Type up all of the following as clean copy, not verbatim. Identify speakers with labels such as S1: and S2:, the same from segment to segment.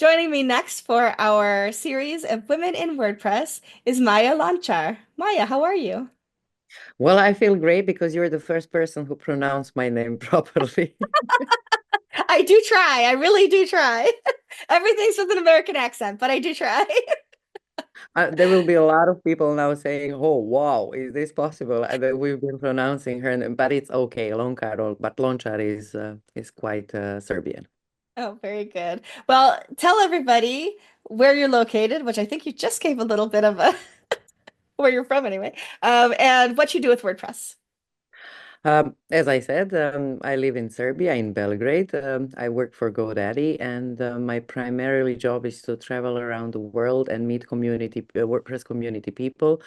S1: Joining me next for our series of Women in WordPress is Maja Loncar. Maja, how are you?
S2: Well, I feel great because you're the first person who pronounced my name properly.
S1: I do try. I really do try. Everything's with an American accent, but I do try.
S2: There will be a lot of people now saying, "Oh, wow, is this possible?" And then we've been pronouncing her name, but it's okay, Loncar, but Loncar is quite Serbian.
S1: Oh, very good. Well, tell everybody where you're located, which I think you just gave a little bit of a where you're from anyway, and what you do with WordPress.
S2: As I said, I live in Serbia, in Belgrade. I work for GoDaddy, and my primarily job is to travel around the world and meet WordPress community people,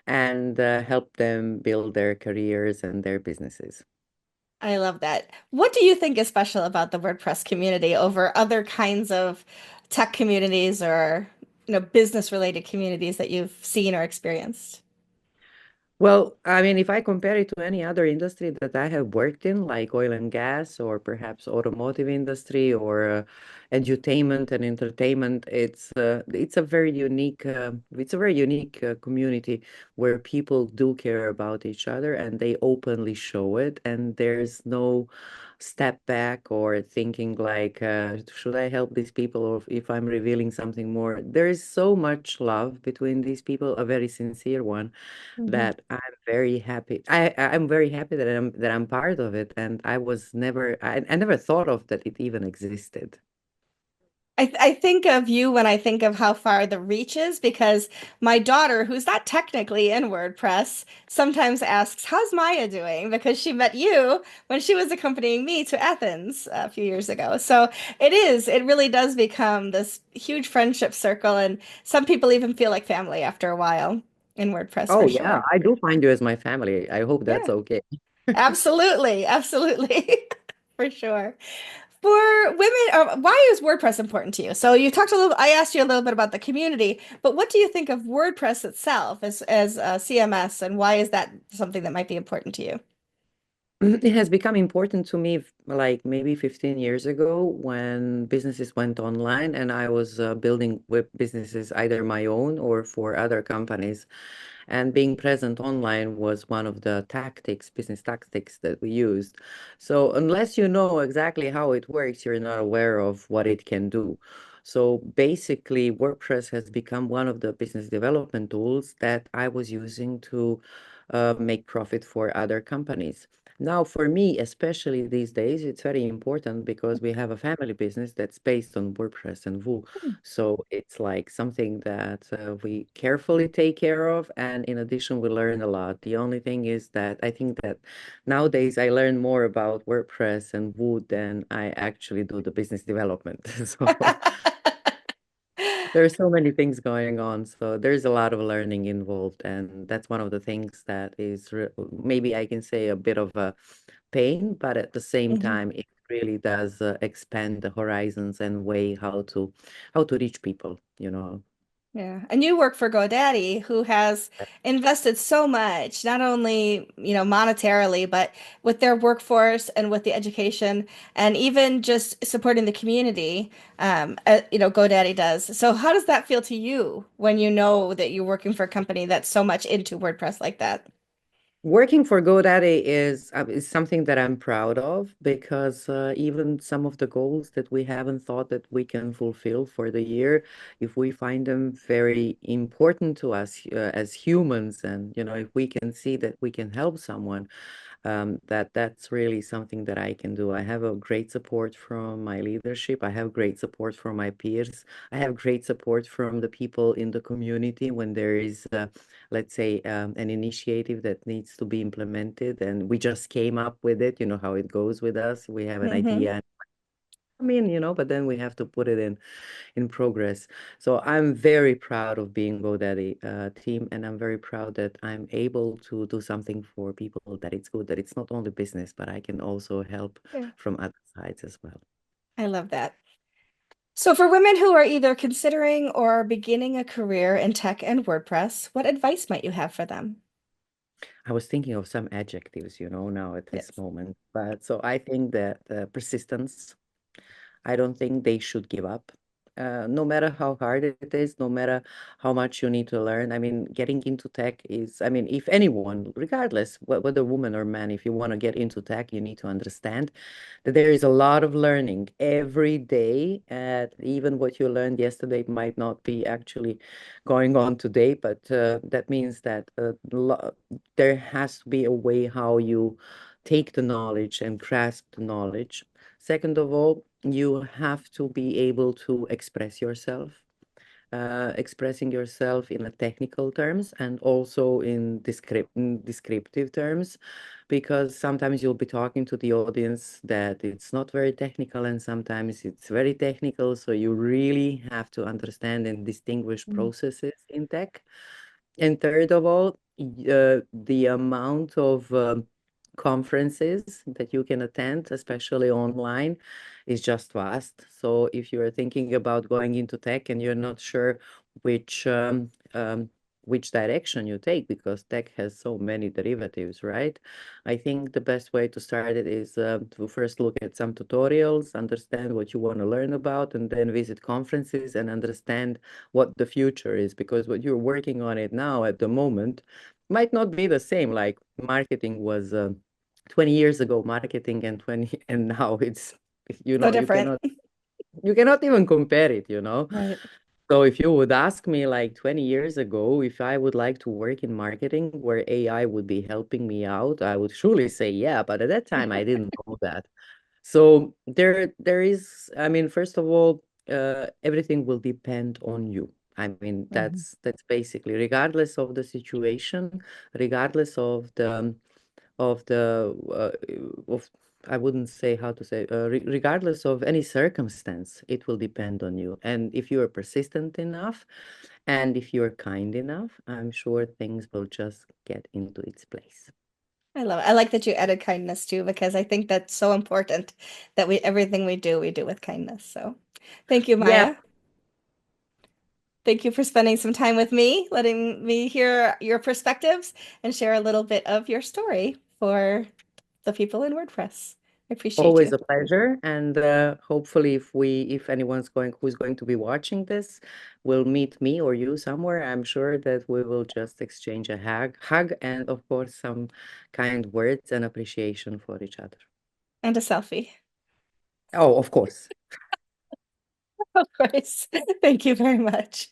S2: and help them build their careers and their businesses.
S1: I love that. What do you think is special about the WordPress community over other kinds of tech communities or, business related communities that you've seen or experienced?
S2: Well, I mean, if I compare it to any other industry that I have worked in, like oil and gas, or perhaps automotive industry, or edutainment and entertainment, it's a very unique community where people do care about each other and they openly show it, and there's no step back or thinking like, should I help these people, or if I'm revealing something more? There is so much love between these people, a very sincere one
S1: Mhm.
S2: that I'm very happy. I'm very happy that I'm part of it, and I never thought of that it even existed.
S1: I think of you when I think of how far the reach is because my daughter, who's not technically in WordPress, sometimes asks, "How's Maya doing?" Because she met you when she was accompanying me to Athens a few years ago. So it really does become this huge friendship circle, and some people even feel like family after a while in WordPress for
S2: Oh yeah,
S1: sure.
S2: I do find you as my family. I hope that's
S1: Yeah,
S2: okay.
S1: absolutely, absolutely, for sure. For women, why is WordPress important to you? So you talked a little, I asked you a little bit about the community, but what do you think of WordPress itself as a CMS, and why is that something that might be important to you?
S2: It has become important to me like maybe 15 years ago when businesses went online and I was building web businesses, either my own or for other companies. And being present online was one of the business tactics that we used. So unless you know exactly how it works, you're not aware of what it can do. So basically, WordPress has become one of the business development tools that I was using to make profit for other companies. Now, for me, especially these days, it's very important because we have a family business that's based on WordPress and Woo. So it's like something that we carefully take care of. And in addition, we learn a lot. The only thing is that I think that nowadays I learn more about WordPress and Woo than I actually do the business development. So there are so many things going on. So there's a lot of learning involved. And that's one of the things that is maybe I can say a bit of a pain, but at the same
S1: Mhm.
S2: time, it really does expand the horizons and way how to reach people.
S1: Yeah. And you work for GoDaddy, who has invested so much, not only, monetarily, but with their workforce and with the education and even just supporting the community, GoDaddy does. So how does that feel to you when you know that you're working for a company that's so much into WordPress like that?
S2: Working for GoDaddy is something that I'm proud of because even some of the goals that we haven't thought that we can fulfill for the year, if we find them very important to us as humans, and if we can see that we can help someone, that's really something that I can do. I have a great support from my leadership. I have great support from my peers. I have great support from the people in the community when there is, let's say, an initiative that needs to be implemented, and we just came up with it. You know how it goes with us. We have an
S1: Hmm.
S2: idea. But then we have to put it in progress. So I'm very proud of being GoDaddy team, and I'm very proud that I'm able to do something for people that it's good, that it's not only business, but I can also help
S1: Yeah.
S2: from other sides as well.
S1: I love that. So for women who are either considering or beginning a career in tech and WordPress, what advice might you have for them?
S2: I was thinking of some adjectives, now at this
S1: Yes.
S2: moment. But so I think that persistence, I don't think they should give up. no matter how hard it is, no matter how much you need to learn. I mean, getting into tech is, I mean, if anyone, regardless whether woman or man, if you want to get into tech, you need to understand that there is a lot of learning every day. And even what you learned yesterday might not be actually going on today, but that means that there has to be a way how you take the knowledge and grasp the knowledge. Second of all, you have to be able to express yourself, expressing yourself in a technical terms and also in descriptive terms, because sometimes you'll be talking to the audience that it's not very technical and sometimes it's very technical. So you really have to understand and distinguish
S1: Mm.
S2: processes in tech. And third of all, the amount of conferences that you can attend, especially online, is just vast. So if you're thinking about going into tech and you're not sure which which direction you take, because tech has so many derivatives, right? I think the best way to start it is to first look at some tutorials, understand what you want to learn about, and then visit conferences and understand what the future is, because what you're working on it now at the moment might not be the same. Like marketing was 20 years ago, marketing and 20 and now it's
S1: So different.
S2: you cannot even compare it, you know.
S1: Right.
S2: So if you would ask me like 20 years ago if I would like to work in marketing where AI would be helping me out, I would surely say yeah, but at that time I didn't know that. So there is, I mean, first of all, everything will depend on you. I mean,
S1: Mhm.
S2: that's basically regardless of the situation, regardless of the of I wouldn't say how to say regardless of any circumstance, it will depend on you. And if you are persistent enough and if you're kind enough, I'm sure things will just get into its place.
S1: I love it. I like that you added kindness too, because I think that's so important that everything we do with kindness. So thank you,
S2: Yeah,
S1: Maja. Thank you for spending some time with me, letting me hear your perspectives and share a little bit of your story for the people in WordPress. I appreciate
S2: always
S1: you.
S2: a pleasure. And hopefully if anyone's going who's going to be watching this will meet me or you somewhere, I'm sure that we will just exchange a hug and of course some kind words and appreciation for each other.
S1: And a selfie,
S2: Oh, of course.
S1: of course. Thank you very much.